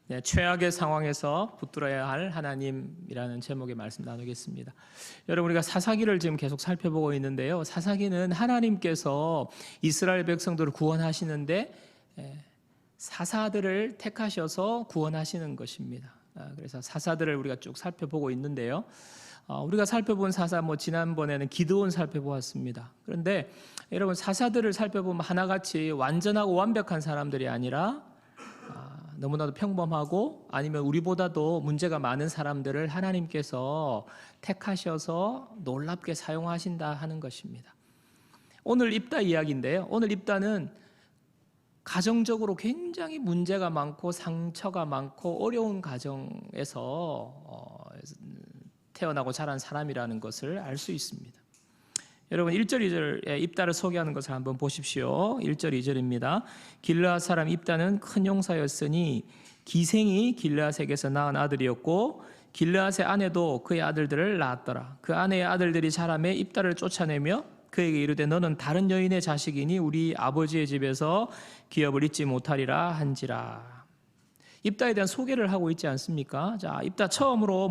네, 최악의 상황에서 붙들어야 할 하나님이라는 제목의 말씀 나누겠습니다. 여러분, 우리가 사사기를 지금 계속 살펴보고 있는데요. 사사기는 하나님께서 이스라엘 백성들을 구원하시는데 사사들을 택하셔서 구원하시는 것입니다. 그래서 사사들을 우리가 쭉 살펴보고 있는데요. 우리가 살펴본 사사, 지난번에는 기드온 살펴보았습니다. 그런데 여러분, 사사들을 살펴보면 하나같이 완전하고 완벽한 사람들이 아니라 너무나도 평범하고 아니면 우리보다도 문제가 많은 사람들을 하나님께서 택하셔서 놀랍게 사용하신다 하는 것입니다. 오늘 입다 이야기인데요. 오늘 입다는 가정적으로 굉장히 문제가 많고 상처가 많고 어려운 가정에서 태어나고 자란 사람이라는 것을 알 수 있습니다. 여러분, 1절 2절에 입다를 소개하는 것을 한번 보십시오. 1절 2절입니다. 길르앗 사람 입다는 큰 용사였으니 기생이 길르앗에게서 낳은 아들이었고 길르앗의 아내도 그의 아들들을 낳았더라. 그 아내의 아들들이 자라매 입다를 쫓아내며 그에게 이르되 너는 다른 여인의 자식이니 우리 아버지의 집에서 기업을 잊지 못하리라 한지라. 입다에 대한 소개를 하고 있지 않습니까? 자, 입다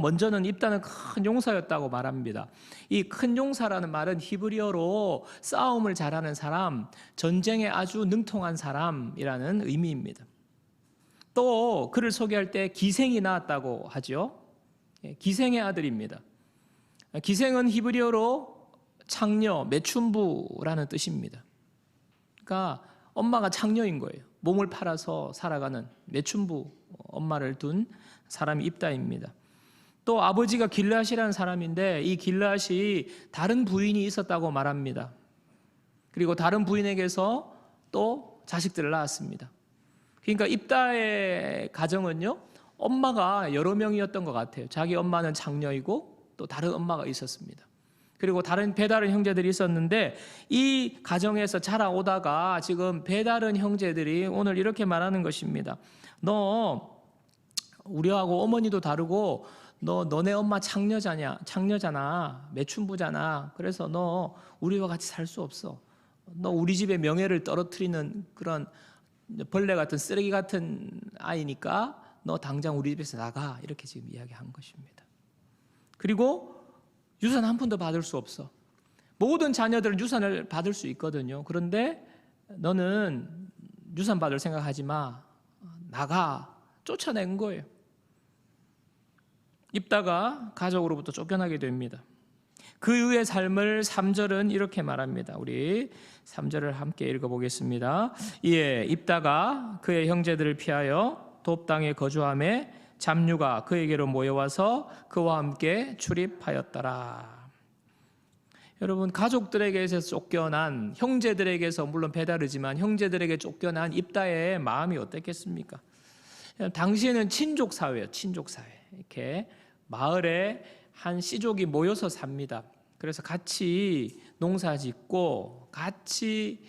먼저는 입다는 큰 용사였다고 말합니다. 이 큰 용사라는 말은 히브리어로 싸움을 잘하는 사람, 전쟁에 아주 능통한 사람이라는 의미입니다. 또 그를 소개할 때 기생이 낳았다고 하죠. 기생의 아들입니다. 기생은 히브리어로 창녀, 매춘부라는 뜻입니다. 그러니까 엄마가 창녀인 거예요. 몸을 팔아서 살아가는 매춘부 엄마를 둔 사람이 입다입니다. 또 아버지가 길르앗이라는 사람인데 이 길르앗이 다른 부인이 있었다고 말합니다. 그리고 다른 부인에게서 또 자식들을 낳았습니다. 그러니까 입다의 가정은요, 엄마가 여러 명이었던 것 같아요. 자기 엄마는 장녀이고 또 다른 엄마가 있었습니다. 그리고 다른 배다른 형제들이 있었는데 이 가정에서 자라오다가 지금 배다른 형제들이 오늘 이렇게 말하는 것입니다. 너 우리하고 어머니도 다르고 너네 엄마 창녀잖아, 매춘부잖아. 그래서 너 우리와 같이 살 수 없어. 너 우리 집의 명예를 떨어뜨리는 그런 벌레 같은 쓰레기 같은 아이니까 너 당장 우리 집에서 나가. 이렇게 지금 이야기한 것입니다. 그리고 유산 한 푼도 받을 수 없어. 모든 자녀들은 유산을 받을 수 있거든요. 그런데 너는 유산 받을 생각하지 마. 나가. 쫓아낸 거예요. 입다가 가족으로부터 쫓겨나게 됩니다. 그 이후의 삶을 3절은 이렇게 말합니다. 우리 3절을 함께 읽어보겠습니다. 이에 입다가 그의 형제들을 피하여 돕 땅에 거주하며 잡류가 그에게로 모여와서 그와 함께 출입하였더라. 여러분, 가족들에게서 쫓겨난 형제들에게서 물론 배다르지만 형제들에게 쫓겨난 입다의 마음이 어땠겠습니까? 당시에는 친족 사회예요. 친족 사회. 이렇게 마을에 한 씨족이 모여서 삽니다. 그래서 같이 농사짓고 같이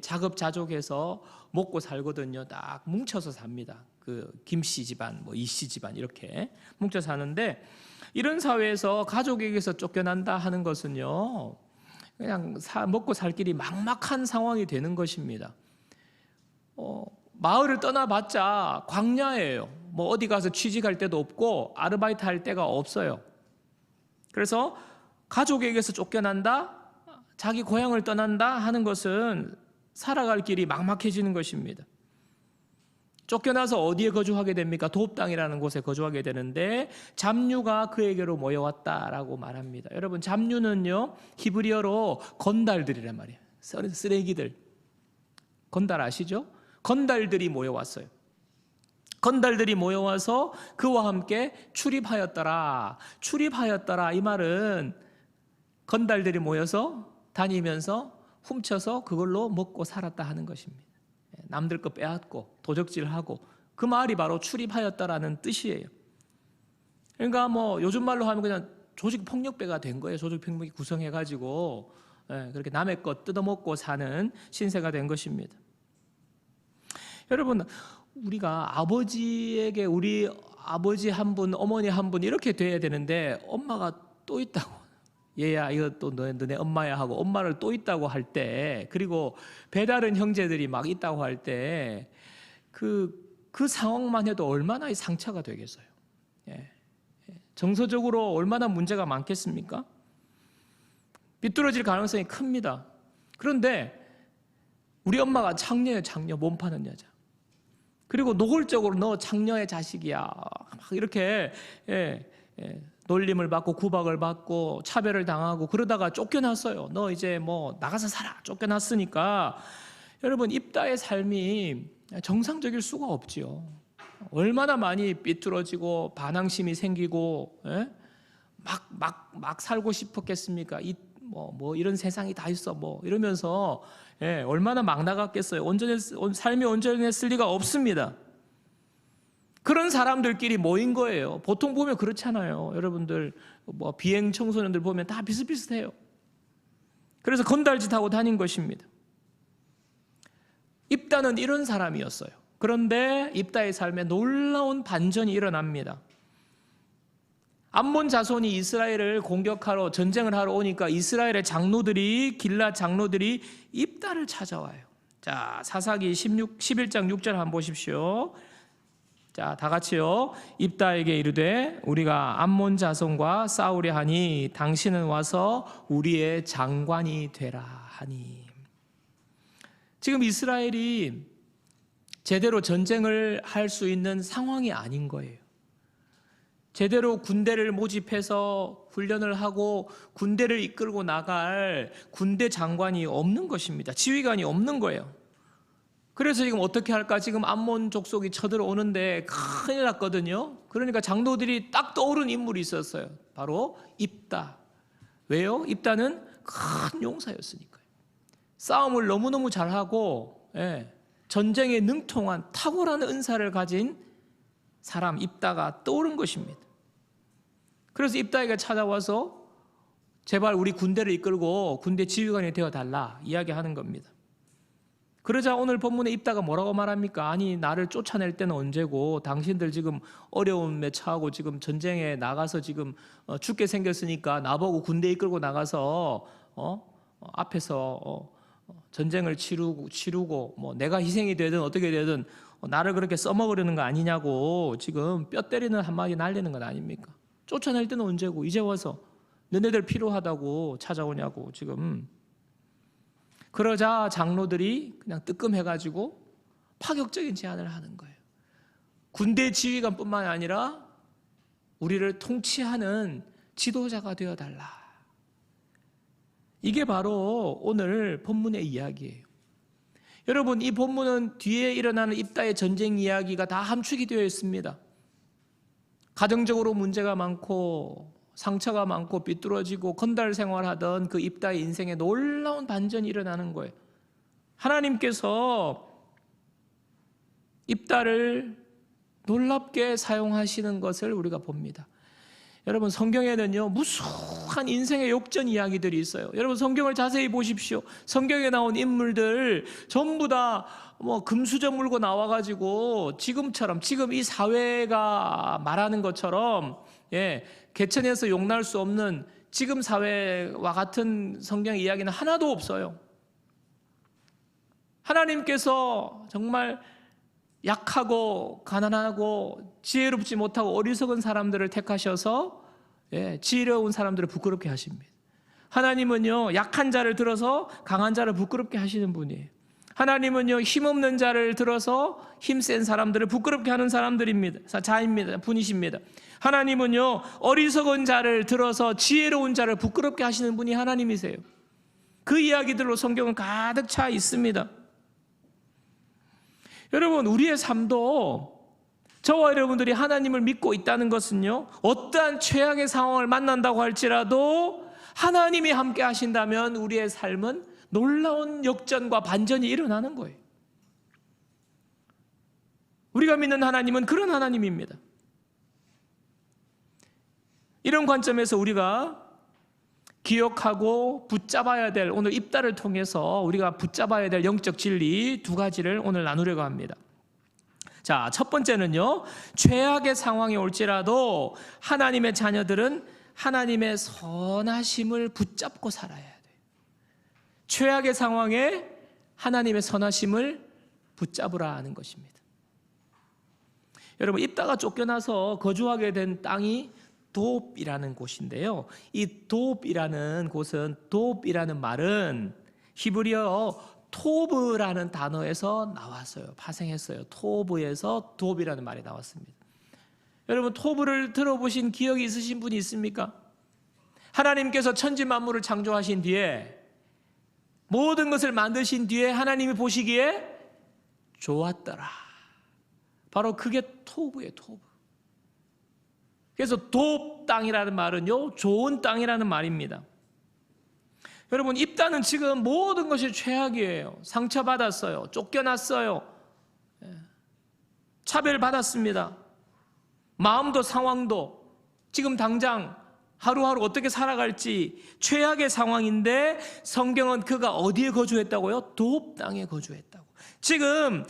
자급자족해서 먹고 살거든요. 딱 뭉쳐서 삽니다. 그 김씨 집안, 이씨 집안 이렇게 뭉쳐 사는데 이런 사회에서 가족에게서 쫓겨난다 하는 것은요, 그냥 먹고 살 길이 막막한 상황이 되는 것입니다. 마을을 떠나봤자 광야예요. 어디 가서 취직할 데도 없고 아르바이트 할 데가 없어요. 그래서 가족에게서 쫓겨난다, 자기 고향을 떠난다 하는 것은 살아갈 길이 막막해지는 것입니다. 쫓겨나서 어디에 거주하게 됩니까? 돕 땅이라는 곳에 거주하게 되는데 잡류가 그에게로 모여왔다라고 말합니다. 여러분, 잡류는요, 히브리어로 건달들이란 말이에요. 쓰레기들. 건달 아시죠? 건달들이 모여왔어요. 건달들이 모여와서 그와 함께 출입하였더라. 출입하였더라. 이 말은 건달들이 모여서 다니면서 훔쳐서 그걸로 먹고 살았다 하는 것입니다. 남들 거 빼앗고 도적질하고 그 말이 바로 출입하였다라는 뜻이에요. 그러니까 요즘 말로 하면 그냥 조직폭력배가 된 거예요. 조직폭력이 구성해가지고 그렇게 남의 것 뜯어먹고 사는 신세가 된 것입니다. 여러분, 우리가 아버지에게 우리 아버지 한 분, 어머니 한 분 이렇게 돼야 되는데 엄마가 또 있다고, 얘야 이거 또 너네 엄마야 하고 엄마를 또 있다고 할 때, 그리고 배다른 형제들이 막 있다고 할 때 그 그 상황만 해도 얼마나 이 상처가 되겠어요. 정서적으로 얼마나 문제가 많겠습니까? 삐뚤어질 가능성이 큽니다. 그런데 우리 엄마가 창녀예요. 창녀, 몸 파는 여자. 그리고 노골적으로 너 창녀의 자식이야 막 이렇게 놀림을 받고 구박을 받고 차별을 당하고 그러다가 쫓겨났어요. 너 이제 뭐 나가서 살아. 쫓겨났으니까 여러분, 입다의 삶이 정상적일 수가 없지요. 얼마나 많이 삐뚤어지고 반항심이 생기고 막 살고 싶었겠습니까? 뭐 이런 세상이 다 있어 뭐 이러면서 얼마나 막 나갔겠어요. 삶이 온전했을 리가 없습니다. 그런 사람들끼리 모인 거예요. 보통 보면 그렇잖아요. 여러분들 뭐 비행 청소년들 보면 다 비슷비슷해요. 그래서 건달짓 하고 다닌 것입니다. 입다는 이런 사람이었어요. 그런데 입다의 삶에 놀라운 반전이 일어납니다. 암몬 자손이 이스라엘을 공격하러 전쟁을 하러 오니까 이스라엘의 장로들이 길랏 장로들이 입다를 찾아와요. 자, 사사기 11장 6절 한번 보십시오. 자, 다 같이요. 입다에게 이르되 우리가 암몬 자손과 싸우려 하니 당신은 와서 우리의 장관이 되라 하니. 지금 이스라엘이 제대로 전쟁을 할 수 있는 상황이 아닌 거예요. 제대로 군대를 모집해서 훈련을 하고 군대를 이끌고 나갈 군대 장관이 없는 것입니다. 지휘관이 없는 거예요. 그래서 지금 어떻게 할까? 지금 암몬 족속이 쳐들어오는데 큰일 났거든요. 그러니까 장로들이 딱 떠오른 인물이 있었어요. 바로 입다. 왜요? 입다는 큰 용사였으니까요. 싸움을 너무너무 잘하고 전쟁에 능통한 탁월한 은사를 가진 사람 입다가 떠오른 것입니다. 그래서 입다에게 찾아와서 제발 우리 군대를 이끌고 군대 지휘관이 되어달라 이야기하는 겁니다. 그러자 오늘 본문에 입다가 뭐라고 말합니까? 아니, 나를 쫓아낼 때는 언제고 당신들 지금 어려움에 처하고 지금 전쟁에 나가서 지금 죽게 생겼으니까 나보고 군대 이끌고 나가서 앞에서 전쟁을 치르고 뭐 내가 희생이 되든 어떻게 되든 나를 그렇게 써먹으려는 거 아니냐고 지금 뼈 때리는 한마디 날리는 건 아닙니까? 쫓아낼 때는 언제고 이제 와서 너네들 필요하다고 찾아오냐고 지금. 그러자 장로들이 그냥 뜨끔해가지고 파격적인 제안을 하는 거예요. 군대 지휘관뿐만 아니라 우리를 통치하는 지도자가 되어달라. 이게 바로 오늘 본문의 이야기예요. 여러분, 이 본문은 뒤에 일어나는 입다의 전쟁 이야기가 다 함축이 되어 있습니다. 가정적으로 문제가 많고 상처가 많고 삐뚤어지고 건달 생활하던 그 입다의 인생에 놀라운 반전이 일어나는 거예요. 하나님께서 입다를 놀랍게 사용하시는 것을 우리가 봅니다. 여러분, 성경에는요 무수한 인생의 역전 이야기들이 있어요. 여러분, 성경을 자세히 보십시오. 성경에 나온 인물들 전부 다 뭐 금수저 물고 나와가지고 지금 이 사회가 말하는 것처럼 개천에서 용날 수 없는 지금 사회와 같은 성경 이야기는 하나도 없어요. 하나님께서 정말 약하고 가난하고 지혜롭지 못하고 어리석은 사람들을 택하셔서 지혜로운 사람들을 부끄럽게 하십니다. 하나님은요 약한 자를 들어서 강한 자를 부끄럽게 하시는 분이에요. 하나님은요 힘없는 자를 들어서 힘센 사람들을 부끄럽게 하는 분이십니다. 하나님은요 어리석은 자를 들어서 지혜로운 자를 부끄럽게 하시는 분이 하나님이세요. 그 이야기들로 성경은 가득 차 있습니다. 여러분, 우리의 삶도 저와 여러분들이 하나님을 믿고 있다는 것은요 어떠한 최악의 상황을 만난다고 할지라도 하나님이 함께 하신다면 우리의 삶은 놀라운 역전과 반전이 일어나는 거예요. 우리가 믿는 하나님은 그런 하나님입니다. 이런 관점에서 우리가 기억하고 붙잡아야 될, 오늘 입다를 통해서 우리가 붙잡아야 될 영적 진리 두 가지를 오늘 나누려고 합니다. 자, 첫 번째는요, 최악의 상황이 올지라도 하나님의 자녀들은 하나님의 선하심을 붙잡고 살아야 돼요. 최악의 상황에 하나님의 선하심을 붙잡으라 하는 것입니다. 여러분, 입다가 쫓겨나서 거주하게 된 땅이 돕이라는 곳인데요. 이 돕이라는 곳은, 돕이라는 말은 히브리어 토브라는 단어에서 나왔어요. 파생했어요. 토브에서 돕이라는 말이 나왔습니다. 여러분, 토브를 들어보신 기억이 있으신 분이 있습니까? 하나님께서 천지 만물을 창조하신 뒤에, 모든 것을 만드신 뒤에 하나님이 보시기에 좋았더라. 바로 그게 토브예요. 토브. 그래서 돕 땅이라는 말은요, 좋은 땅이라는 말입니다. 여러분, 입다는 지금 모든 것이 최악이에요. 상처받았어요. 쫓겨났어요. 차별받았습니다. 마음도 상황도 지금 당장 하루하루 어떻게 살아갈지 최악의 상황인데, 성경은 그가 어디에 거주했다고요? 돕 땅에 거주했다고. 지금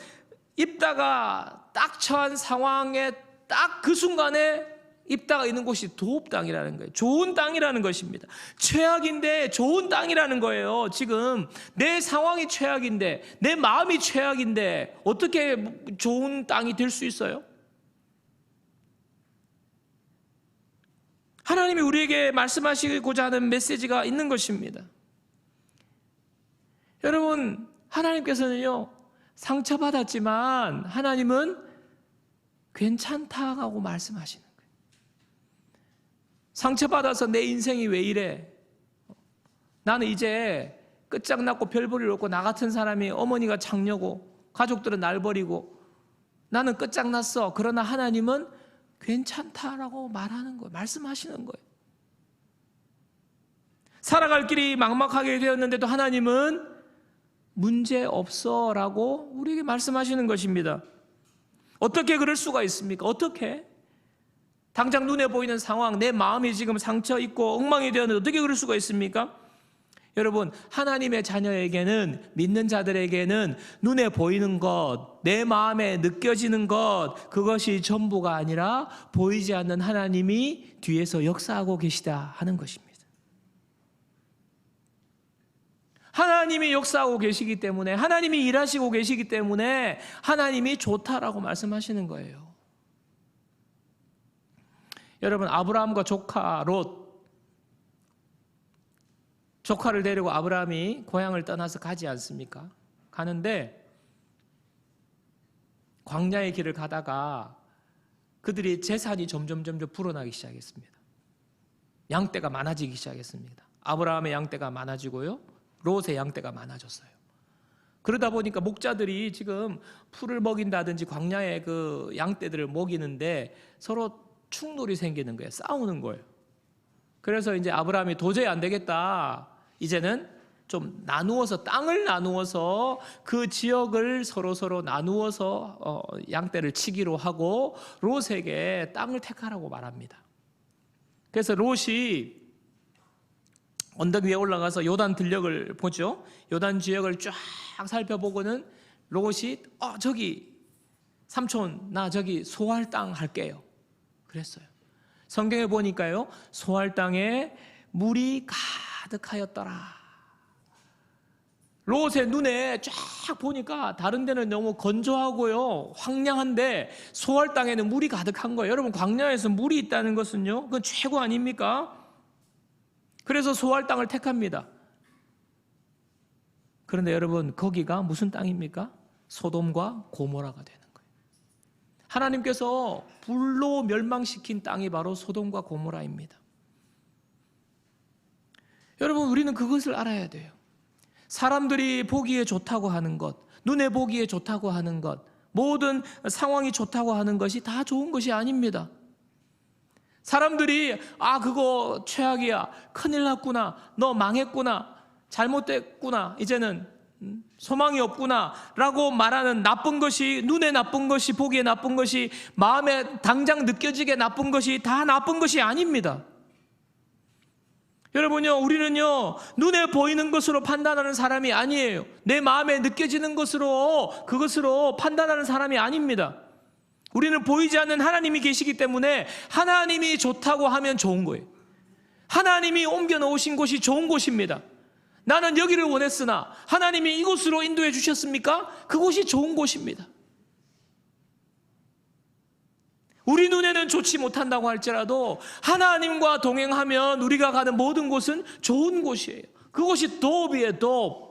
입다가 딱 처한 상황에 딱 그 순간에 입다가 있는 곳이 돕 땅이라는 거예요. 좋은 땅이라는 것입니다. 최악인데 좋은 땅이라는 거예요. 지금 내 상황이 최악인데, 내 마음이 최악인데 어떻게 좋은 땅이 될 수 있어요? 하나님이 우리에게 말씀하시고자 하는 메시지가 있는 것입니다. 여러분, 하나님께서는요, 상처받았지만 하나님은 괜찮다고 말씀하시는 거예요. 상처받아서 내 인생이 왜 이래? 나는 이제 끝장났고 별볼일 없고, 나 같은 사람이, 어머니가 장녀고 가족들은 날 버리고 나는 끝장났어. 그러나 하나님은 괜찮다라고 말하는 거예요. 말씀하시는 거예요. 살아갈 길이 막막하게 되었는데도 하나님은 문제 없어 라고 우리에게 말씀하시는 것입니다. 어떻게 그럴 수가 있습니까? 어떻게? 당장 눈에 보이는 상황, 내 마음이 지금 상처 있고 엉망이 되었는데 어떻게 그럴 수가 있습니까? 여러분, 하나님의 자녀에게는, 믿는 자들에게는 눈에 보이는 것, 내 마음에 느껴지는 것, 그것이 전부가 아니라 보이지 않는 하나님이 뒤에서 역사하고 계시다 하는 것입니다. 하나님이 역사하고 계시기 때문에, 하나님이 일하시고 계시기 때문에 하나님이 좋다라고 말씀하시는 거예요. 여러분, 아브라함과 조카 롯, 조카를 데리고 아브라함이 고향을 떠나서 가지 않습니까? 가는데 광야의 길을 가다가 그들이 재산이 점점 불어나기 시작했습니다. 양떼가 많아지기 시작했습니다. 아브라함의 양떼가 많아지고요, 롯의 양떼가 많아졌어요. 그러다 보니까 목자들이 지금 풀을 먹인다든지 광야의 그 양떼들을 먹이는데 서로 충돌이 생기는 거예요. 싸우는 거예요. 그래서 이제 아브라함이 도저히 안 되겠다, 이제는 좀 나누어서, 땅을 나누어서 그 지역을 서로 나누어서 양떼를 치기로 하고 롯에게 땅을 택하라고 말합니다. 그래서 롯이 언덕 위에 올라가서 요단 들녘을 보죠. 요단 지역을 쫙 살펴보고는 롯이 저기 삼촌, 나 저기 소할 땅 할게요 그랬어요. 성경에 보니까요, 소할 땅에 물이 가득하였더라. 롯의 눈에 쫙 보니까 다른 데는 너무 건조하고요, 황량한데 소할 땅에는 물이 가득한 거예요. 여러분, 광야에서 물이 있다는 것은요, 그건 최고 아닙니까? 그래서 소할 땅을 택합니다. 그런데 여러분, 거기가 무슨 땅입니까? 소돔과 고모라가 되는 거예요. 하나님께서 불로 멸망시킨 땅이 바로 소돔과 고모라입니다. 여러분, 우리는 그것을 알아야 돼요. 사람들이 보기에 좋다고 하는 것, 눈에 보기에 좋다고 하는 것, 모든 상황이 좋다고 하는 것이 다 좋은 것이 아닙니다. 사람들이 그거 최악이야, 큰일 났구나, 너 망했구나, 잘못됐구나, 이제는 소망이 없구나 라고 말하는 나쁜 것이, 눈에 나쁜 것이, 보기에 나쁜 것이, 마음에 당장 느껴지게 나쁜 것이 다 나쁜 것이 아닙니다. 여러분요, 우리는요, 눈에 보이는 것으로 판단하는 사람이 아니에요. 내 마음에 느껴지는 그것으로 판단하는 사람이 아닙니다. 우리는 보이지 않는 하나님이 계시기 때문에 하나님이 좋다고 하면 좋은 거예요. 하나님이 옮겨 놓으신 곳이 좋은 곳입니다. 나는 여기를 원했으나 하나님이 이곳으로 인도해 주셨습니까? 그곳이 좋은 곳입니다. 우리 눈에는 좋지 못한다고 할지라도 하나님과 동행하면 우리가 가는 모든 곳은 좋은 곳이에요. 그곳이 도읍이에요, 도읍.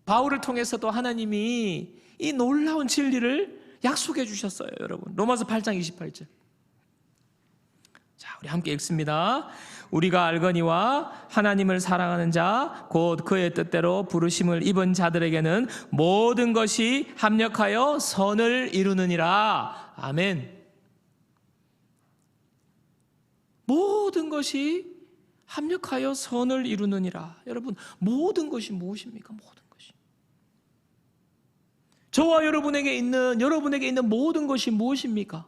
바울을 통해서도 하나님이 이 놀라운 진리를 약속해 주셨어요, 여러분. 로마서 8장 28절. 자, 우리 함께 읽습니다. 우리가 알거니와 하나님을 사랑하는 자 곧 그의 뜻대로 부르심을 입은 자들에게는 모든 것이 합력하여 선을 이루느니라. 아멘. 모든 것이 합력하여 선을 이루느니라. 여러분, 모든 것이 무엇입니까? 모든 것이. 저와 여러분에게 있는 모든 것이 무엇입니까?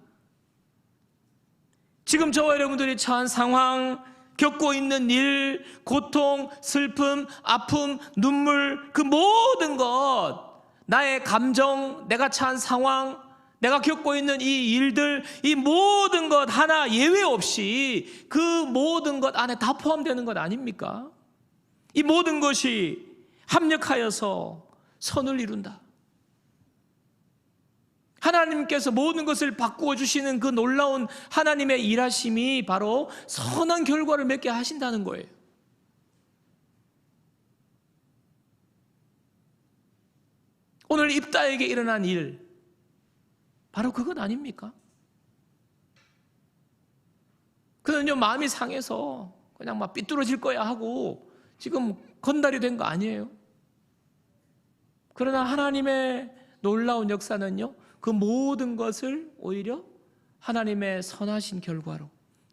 지금 저와 여러분들이 처한 상황, 겪고 있는 일, 고통, 슬픔, 아픔, 눈물, 그 모든 것, 나의 감정, 내가 처한 상황, 내가 겪고 있는 이 일들, 이 모든 것 하나 예외 없이 그 모든 것 안에 다 포함되는 것 아닙니까? 이 모든 것이 합력하여서 선을 이룬다. 하나님께서 모든 것을 바꾸어 주시는 그 놀라운 하나님의 일하심이 바로 선한 결과를 맺게 하신다는 거예요. 오늘 입다에게 일어난 일, 바로 그것 아닙니까? 그는요, 마음이 상해서 그냥 막 삐뚤어질 거야 하고 지금 건달이 된 거 아니에요. 그러나 하나님의 놀라운 역사는요, 그 모든 것을 오히려 하나님의 선하신 결과로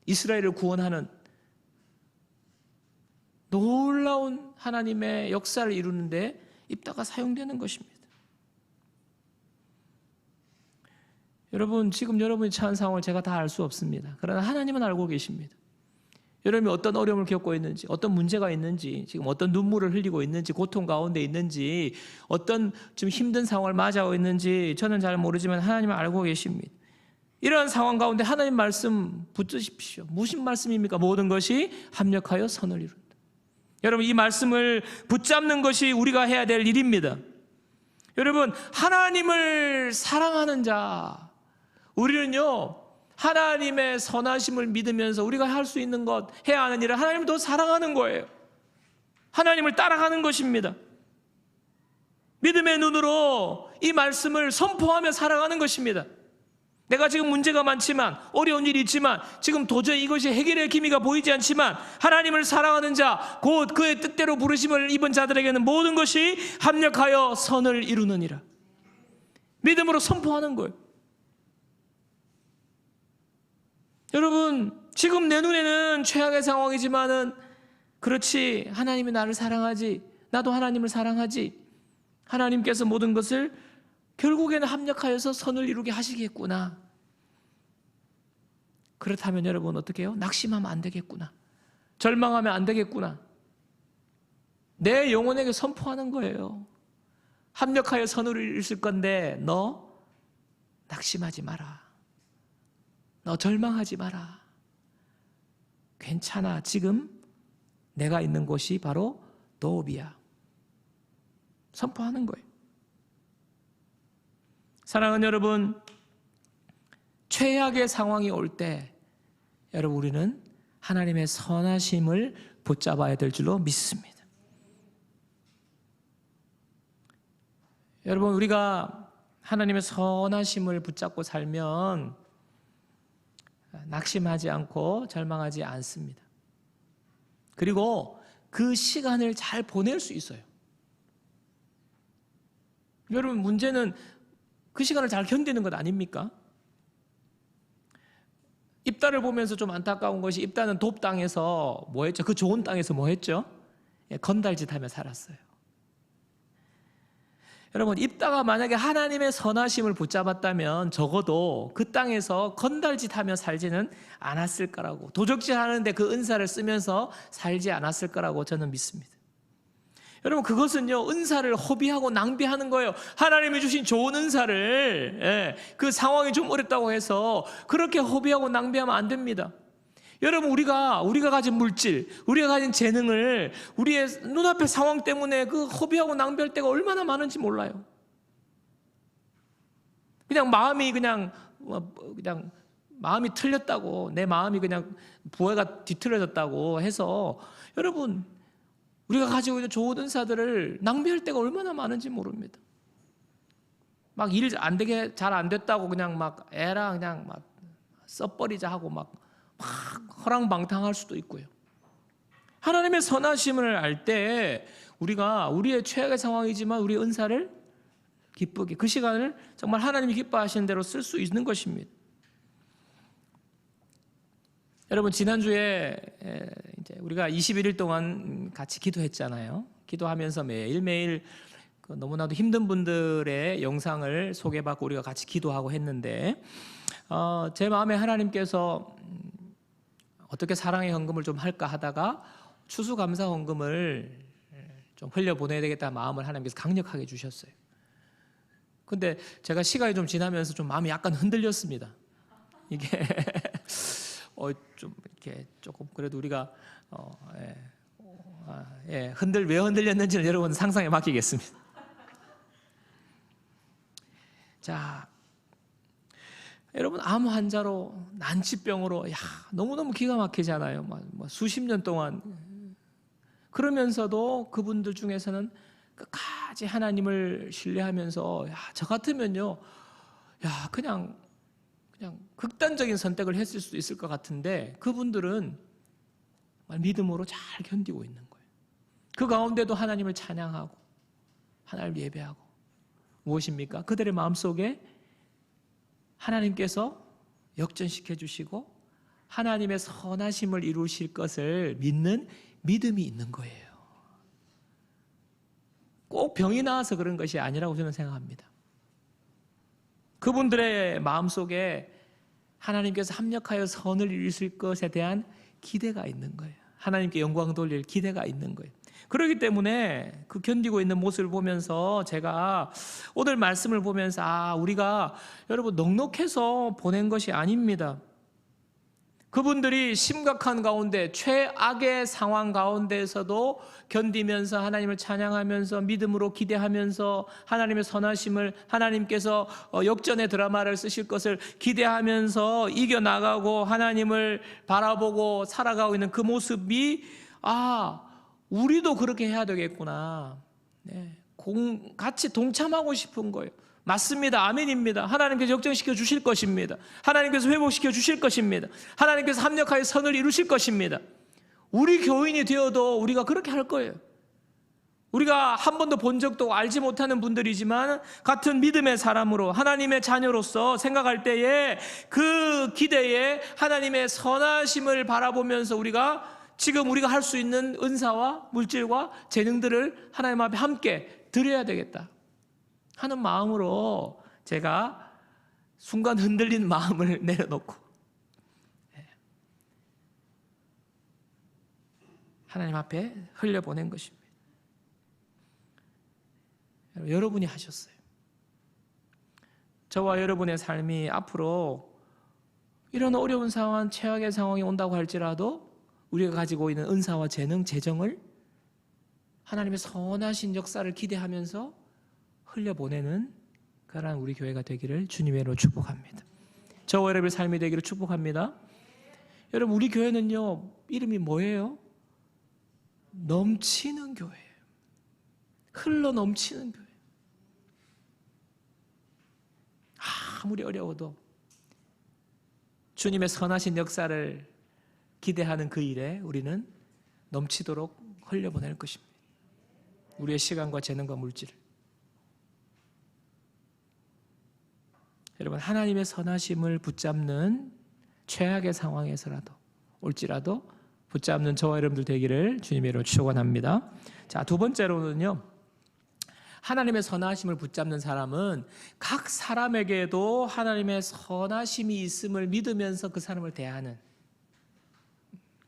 이스라엘을 구원하는 놀라운 하나님의 역사를 이루는데 입다가 사용되는 것입니다. 여러분, 지금 여러분이 처한 상황을 제가 다 알 수 없습니다. 그러나 하나님은 알고 계십니다. 여러분이 어떤 어려움을 겪고 있는지, 어떤 문제가 있는지, 지금 어떤 눈물을 흘리고 있는지, 고통 가운데 있는지, 어떤 좀 힘든 상황을 맞이하고 있는지 저는 잘 모르지만 하나님은 알고 계십니다. 이러한 상황 가운데 하나님 말씀 붙드십시오. 무슨 말씀입니까? 모든 것이 합력하여 선을 이룬다. 여러분, 이 말씀을 붙잡는 것이 우리가 해야 될 일입니다. 여러분, 하나님을 사랑하는 자, 우리는요, 하나님의 선하심을 믿으면서 우리가 할 수 있는 것, 해야 하는 일은 하나님을 더 사랑하는 거예요. 하나님을 따라가는 것입니다. 믿음의 눈으로 이 말씀을 선포하며 살아가는 것입니다. 내가 지금 문제가 많지만, 어려운 일이 있지만, 지금 도저히 이것이 해결의 기미가 보이지 않지만 하나님을 사랑하는 자, 곧 그의 뜻대로 부르심을 입은 자들에게는 모든 것이 합력하여 선을 이루느니라. 믿음으로 선포하는 거예요. 여러분, 지금 내 눈에는 최악의 상황이지만은 그렇지, 하나님이 나를 사랑하지, 나도 하나님을 사랑하지, 하나님께서 모든 것을 결국에는 합력하여서 선을 이루게 하시겠구나. 그렇다면 여러분 어떻게 해요? 낙심하면 안 되겠구나, 절망하면 안 되겠구나. 내 영혼에게 선포하는 거예요. 합력하여 선을 이룰 건데 너 낙심하지 마라, 너 절망하지 마라. 괜찮아. 지금 내가 있는 곳이 바로 도읍이야. 선포하는 거예요. 사랑하는 여러분, 최악의 상황이 올 때 여러분, 우리는 하나님의 선하심을 붙잡아야 될 줄로 믿습니다. 여러분, 우리가 하나님의 선하심을 붙잡고 살면 낙심하지 않고 절망하지 않습니다. 그리고 그 시간을 잘 보낼 수 있어요. 여러분, 문제는 그 시간을 잘 견디는 것 아닙니까? 입다를 보면서 좀 안타까운 것이, 입다는 돕 땅에서 뭐 했죠? 그 좋은 땅에서 뭐 했죠? 건달짓 하며 살았어요. 여러분, 입다가 만약에 하나님의 선하심을 붙잡았다면 적어도 그 땅에서 건달짓 하며 살지는 않았을 거라고, 도적질 하는데 그 은사를 쓰면서 살지 않았을 거라고 저는 믿습니다. 여러분, 그것은요, 은사를 허비하고 낭비하는 거예요. 하나님이 주신 좋은 은사를, 그 상황이 좀 어렵다고 해서 그렇게 허비하고 낭비하면 안 됩니다. 여러분, 우리가 가진 물질, 우리가 가진 재능을 우리의 눈앞의 상황 때문에 그 허비하고 낭비할 때가 얼마나 많은지 몰라요. 그냥 마음이 그냥 마음이 틀렸다고, 내 마음이 그냥 부회가 뒤틀어졌다고 해서 여러분 우리가 가지고 있는 좋은 은사들을 낭비할 때가 얼마나 많은지 모릅니다. 막 일 안 되게 잘 안 됐다고 그냥 막 애라 그냥 막 써버리자 하고 막 허랑방탕할 수도 있고요. 하나님의 선하심을 알 때 우리가 우리의 최악의 상황이지만 우리의 은사를 기쁘게, 그 시간을 정말 하나님이 기뻐하시는 대로 쓸 수 있는 것입니다. 여러분 지난주에 이제 우리가 21일 동안 같이 기도했잖아요. 기도하면서 매일매일 너무나도 힘든 분들의 영상을 소개받고 우리가 같이 기도하고 했는데 제 마음에 하나님께서 어떻게 사랑의 헌금을 좀 할까 하다가 추수감사 헌금을 좀 흘려보내야 되겠다 마음을 하나님께서 강력하게 주셨어요. 근데 제가 시간이 좀 지나면서 좀 마음이 약간 흔들렸습니다. 이게 좀 이렇게 조금 그래도 우리가 왜 흔들렸는지는 여러분 상상에 맡기겠습니다. 자, 여러분 암 환자로 난치병으로 너무너무 기가 막히잖아요. 수십 년 동안. 그러면서도 그분들 중에서는 끝까지 하나님을 신뢰하면서 저 같으면요, 그냥 극단적인 선택을 했을 수도 있을 것 같은데 그분들은 믿음으로 잘 견디고 있는 거예요. 그 가운데도 하나님을 찬양하고 하나님을 예배하고 무엇입니까? 그들의 마음속에 하나님께서 역전시켜 주시고 하나님의 선하심을 이루실 것을 믿는 믿음이 있는 거예요. 꼭 병이 나와서 그런 것이 아니라고 저는 생각합니다. 그분들의 마음속에 하나님께서 합력하여 선을 이루실 것에 대한 기대가 있는 거예요. 하나님께 영광 돌릴 기대가 있는 거예요. 그렇기 때문에 그 견디고 있는 모습을 보면서 제가 오늘 말씀을 보면서 우리가 여러분 넉넉해서 보낸 것이 아닙니다. 그분들이 심각한 가운데 최악의 상황 가운데에서도 견디면서 하나님을 찬양하면서 믿음으로 기대하면서 하나님의 선하심을, 하나님께서 역전의 드라마를 쓰실 것을 기대하면서 이겨나가고 하나님을 바라보고 살아가고 있는 그 모습이 우리도 그렇게 해야 되겠구나. 같이 동참하고 싶은 거예요. 맞습니다. 아멘입니다. 하나님께서 역전시켜 주실 것입니다. 하나님께서 회복시켜 주실 것입니다. 하나님께서 합력하여 선을 이루실 것입니다. 우리 교인이 되어도 우리가 그렇게 할 거예요. 우리가 한 번도 본 적도 알지 못하는 분들이지만 같은 믿음의 사람으로 하나님의 자녀로서 생각할 때에 그 기대에 하나님의 선하심을 바라보면서 지금 우리가 할 수 있는 은사와 물질과 재능들을 하나님 앞에 함께 드려야 되겠다 하는 마음으로 제가 순간 흔들린 마음을 내려놓고 하나님 앞에 흘려보낸 것입니다. 여러분이 하셨어요. 저와 여러분의 삶이 앞으로 이런 어려운 상황, 최악의 상황이 온다고 할지라도 우리가 가지고 있는 은사와 재능, 재정을 하나님의 선하신 역사를 기대하면서 흘려보내는 그러한 우리 교회가 되기를 주님의 이름으로 축복합니다. 저와 여러분의 삶이 되기를 축복합니다. 여러분 우리 교회는요 이름이 뭐예요? 넘치는 교회예요. 흘러 넘치는 교회. 아무리 어려워도 주님의 선하신 역사를 기대하는 그 일에 우리는 넘치도록 흘려보낼 것입니다. 우리의 시간과 재능과 물질을. 여러분 하나님의 선하심을 붙잡는 최악의 상황에서라도 올지라도 붙잡는 저와 여러분들 되기를 주님의 이름으로 축원합니다. 자, 두 번째로는요. 하나님의 선하심을 붙잡는 사람은 각 사람에게도 하나님의 선하심이 있음을 믿으면서 그 사람을 대하는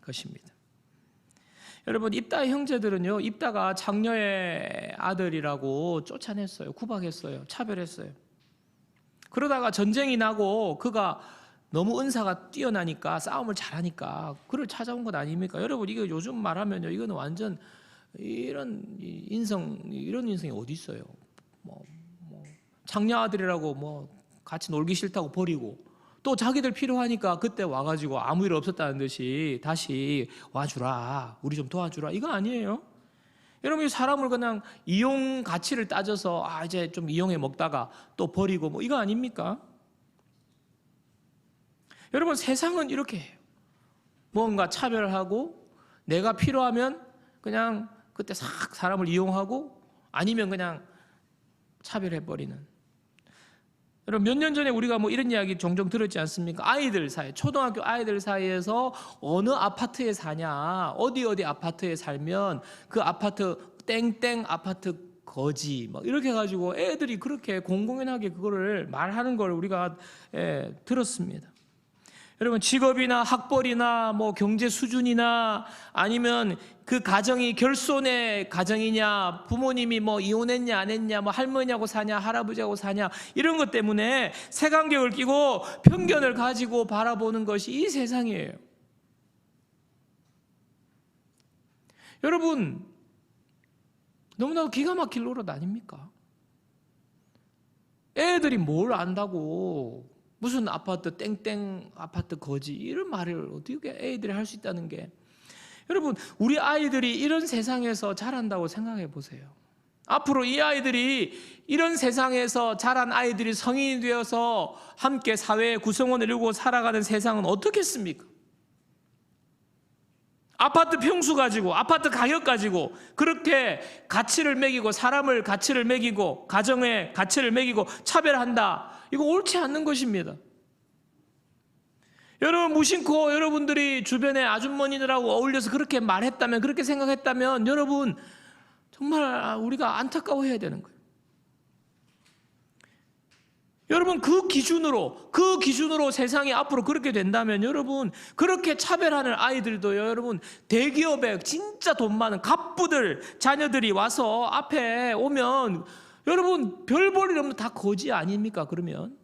것입니다. 여러분 입다의 형제들은요. 입다가 장녀의 아들이라고 쫓아냈어요. 구박했어요. 차별했어요. 그러다가 전쟁이 나고 그가 너무 은사가 뛰어나니까 싸움을 잘하니까 그를 찾아온 것 아닙니까? 여러분 이거 요즘 말하면요. 이거는 완전 이런 인성이 어디 있어요? 장녀 아들이라고 같이 놀기 싫다고 버리고 또 자기들 필요하니까 그때 와가지고 아무 일 없었다는 듯이 다시 와주라, 우리 좀 도와주라, 이거 아니에요. 여러분, 이 사람을 그냥 이용 가치를 따져서 이제 좀 이용해 먹다가 또 버리고 뭐 이거 아닙니까? 여러분, 세상은 이렇게 해요. 뭔가 차별하고 내가 필요하면 그냥 그때 싹 사람을 이용하고 아니면 그냥 차별해버리는. 여러분, 몇 년 전에 우리가 뭐 이런 이야기 종종 들었지 않습니까? 아이들 사이, 초등학교 아이들 사이에서 어느 아파트에 사냐, 어디 아파트에 살면 그 아파트 땡땡 아파트 거지, 막 이렇게 해가지고 애들이 그렇게 공공연하게 그거를 말하는 걸 우리가 들었습니다. 여러분, 직업이나 학벌이나 뭐 경제 수준이나 아니면 그 가정이 결손의 가정이냐, 부모님이 뭐 이혼했냐 안 했냐, 뭐 할머니하고 사냐 할아버지하고 사냐, 이런 것 때문에 색안경을 끼고 편견을 가지고 바라보는 것이 이 세상이에요. 여러분, 너무나도 기가 막힐 노릇 아닙니까? 애들이 뭘 안다고 무슨 아파트 땡땡 아파트 거지, 이런 말을 어떻게 애들이 할 수 있다는 게. 여러분, 우리 아이들이 이런 세상에서 자란다고 생각해 보세요. 앞으로 이 아이들이, 이런 세상에서 자란 아이들이 성인이 되어서 함께 사회의 구성원을 이루고 살아가는 세상은 어떻겠습니까? 아파트 평수 가지고, 아파트 가격 가지고 그렇게 가치를 매기고, 사람을 가치를 매기고, 가정의 가치를 매기고 차별한다, 이거 옳지 않는 것입니다. 여러분, 무심코 여러분들이 주변의 아주머니들하고 어울려서 그렇게 말했다면, 그렇게 생각했다면 여러분 정말 우리가 안타까워해야 되는 거예요. 여러분, 그 기준으로 세상이 앞으로 그렇게 된다면 여러분, 그렇게 차별하는 아이들도요, 여러분, 대기업에 진짜 돈 많은 갑부들 자녀들이 와서 앞에 오면 여러분, 별 볼 일 없는 다 거지 아닙니까? 그러면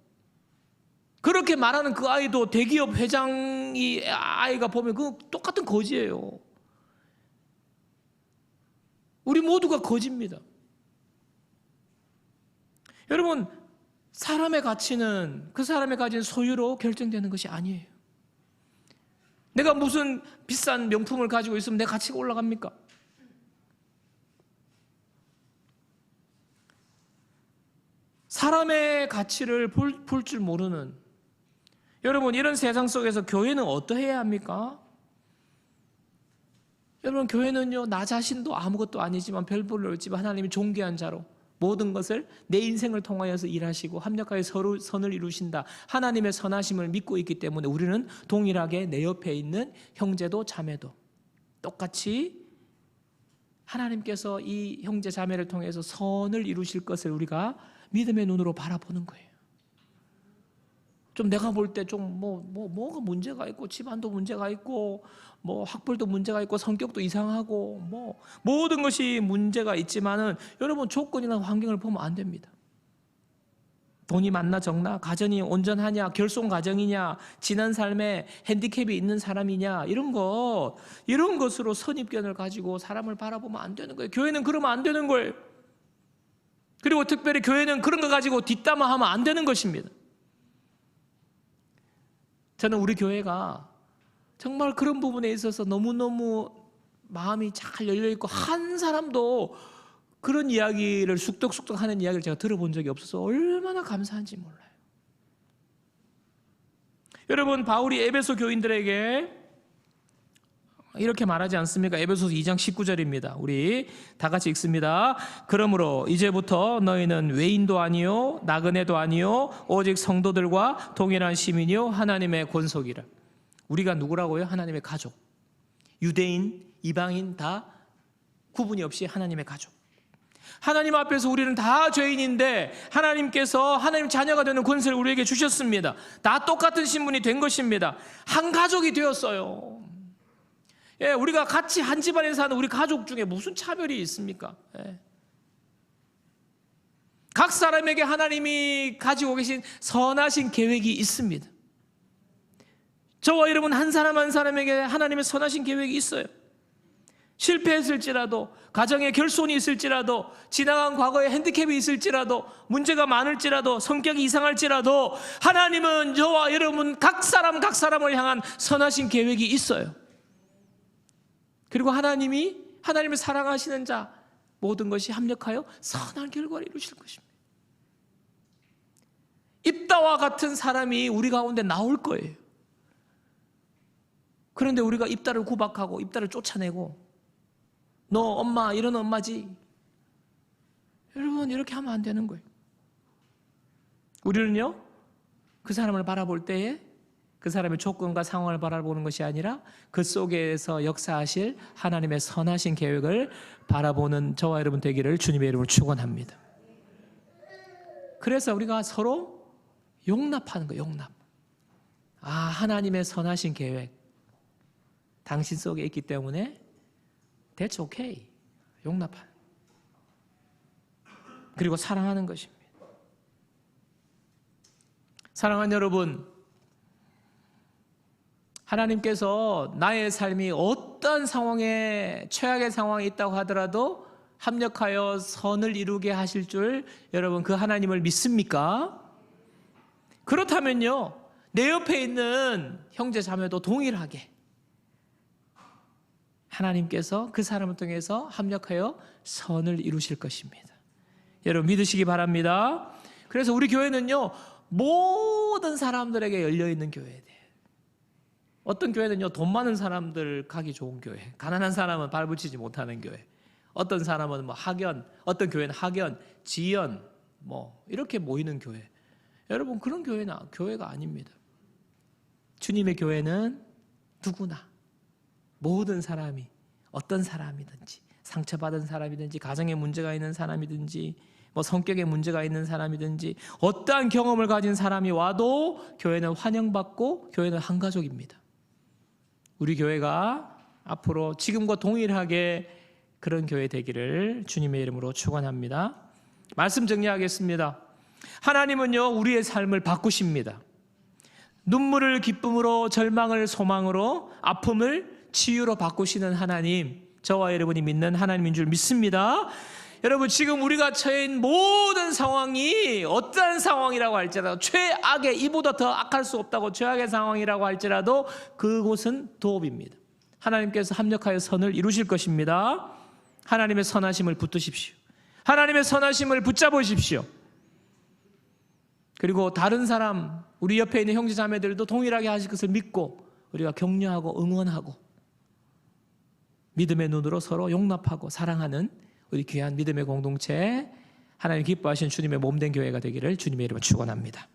그렇게 말하는 그 아이도 대기업 회장이 아이가 보면 그 똑같은 거지예요. 우리 모두가 거지입니다. 여러분, 사람의 가치는 그 사람의 가진 소유로 결정되는 것이 아니에요. 내가 무슨 비싼 명품을 가지고 있으면 내 가치가 올라갑니까? 사람의 가치를 볼 줄 모르는, 여러분, 이런 세상 속에서 교회는 어떠해야 합니까? 여러분, 교회는요, 나 자신도 아무것도 아니지만 별 볼일 없지만 하나님이 존귀한 자로 모든 것을 내 인생을 통하여서 일하시고 합력하여 서로 선을 이루신다, 하나님의 선하심을 믿고 있기 때문에 우리는 동일하게 내 옆에 있는 형제도 자매도 똑같이 하나님께서 이 형제 자매를 통해서 선을 이루실 것을 우리가 믿음의 눈으로 바라보는 거예요. 좀 내가 볼 때 좀 뭐가 문제가 있고, 집안도 문제가 있고, 뭐 학벌도 문제가 있고, 성격도 이상하고, 뭐 모든 것이 문제가 있지만은 여러분, 조건이나 환경을 보면 안 됩니다. 돈이 많나 적나, 가정이 온전하냐, 결손 가정이냐, 지난 삶에 핸디캡이 있는 사람이냐, 이런 것으로 선입견을 가지고 사람을 바라보면 안 되는 거예요. 교회는 그러면 안 되는 거예요. 그리고 특별히 교회는 그런 거 가지고 뒷담화하면 안 되는 것입니다. 저는 우리 교회가 정말 그런 부분에 있어서 너무너무 마음이 잘 열려있고, 한 사람도 그런 이야기를 쑥덕쑥덕 하는 이야기를 제가 들어본 적이 없어서 얼마나 감사한지 몰라요. 여러분, 바울이 에베소 교인들에게 이렇게 말하지 않습니까? 에베소서 2장 19절입니다. 우리 다 같이 읽습니다. 그러므로 이제부터 너희는 외인도 아니요 나그네도 아니요 오직 성도들과 동일한 시민이요 하나님의 권속이라. 우리가 누구라고요? 하나님의 가족. 유대인, 이방인 다 구분이 없이 하나님의 가족. 하나님 앞에서 우리는 다 죄인인데 하나님께서 하나님 자녀가 되는 권세를 우리에게 주셨습니다. 다 똑같은 신분이 된 것입니다. 한 가족이 되었어요. 예, 우리가 같이 한 집안에 사는 우리 가족 중에 무슨 차별이 있습니까? 예. 각 사람에게 하나님이 가지고 계신 선하신 계획이 있습니다. 저와 여러분 한 사람 한 사람에게 하나님의 선하신 계획이 있어요. 실패했을지라도, 가정에 결손이 있을지라도, 지나간 과거에 핸디캡이 있을지라도, 문제가 많을지라도, 성격이 이상할지라도 하나님은 저와 여러분 각 사람을 향한 선하신 계획이 있어요. 그리고 하나님을 사랑하시는 자 모든 것이 합력하여 선한 결과를 이루실 것입니다. 입다와 같은 사람이 우리 가운데 나올 거예요. 그런데 우리가 입다를 구박하고 입다를 쫓아내고, 너 엄마 이런 엄마지, 여러분 이렇게 하면 안 되는 거예요. 우리는요, 그 사람을 바라볼 때에 그 사람의 조건과 상황을 바라보는 것이 아니라 그 속에서 역사하실 하나님의 선하신 계획을 바라보는 저와 여러분 되기를 주님의 이름으로 축원합니다. 그래서 우리가 서로 용납하는 거예요. 용납. 하나님의 선하신 계획 당신 속에 있기 때문에 That's okay. 용납하는. 그리고 사랑하는 것입니다. 사랑하는 여러분, 하나님께서 나의 삶이 어떤 상황에, 최악의 상황에 있다고 하더라도 합력하여 선을 이루게 하실 줄 여러분 그 하나님을 믿습니까? 그렇다면요, 내 옆에 있는 형제 자매도 동일하게 하나님께서 그 사람을 통해서 합력하여 선을 이루실 것입니다. 여러분 믿으시기 바랍니다. 그래서 우리 교회는요, 모든 사람들에게 열려있는 교회예요. 어떤 교회는요, 돈 많은 사람들 가기 좋은 교회, 가난한 사람은 발붙이지 못하는 교회, 어떤 사람은 학연, 어떤 교회는 학연, 지연 이렇게 모이는 교회. 여러분 그런 교회는 교회가 아닙니다. 주님의 교회는 누구나, 모든 사람이, 어떤 사람이든지, 상처받은 사람이든지, 가정에 문제가 있는 사람이든지, 성격에 문제가 있는 사람이든지, 어떠한 경험을 가진 사람이 와도 교회는 환영받고 교회는 한 가족입니다. 우리 교회가 앞으로 지금과 동일하게 그런 교회 되기를 주님의 이름으로 축원합니다. 말씀 정리하겠습니다. 하나님은요, 우리의 삶을 바꾸십니다. 눈물을 기쁨으로, 절망을 소망으로, 아픔을 치유로 바꾸시는 하나님, 저와 여러분이 믿는 하나님인 줄 믿습니다. 여러분 지금 우리가 처해 있는 모든 상황이 어떠한 상황이라고 할지라도, 최악의, 이보다 더 악할 수 없다고 최악의 상황이라고 할지라도 그곳은 도읍입니다. 하나님께서 합력하여 선을 이루실 것입니다. 하나님의 선하심을 붙드십시오. 하나님의 선하심을 붙잡으십시오. 그리고 다른 사람, 우리 옆에 있는 형제 자매들도 동일하게 하실 것을 믿고 우리가 격려하고 응원하고 믿음의 눈으로 서로 용납하고 사랑하는 우리 귀한 믿음의 공동체, 하나님 기뻐하시는 주님의 몸된 교회가 되기를 주님의 이름으로 축원합니다.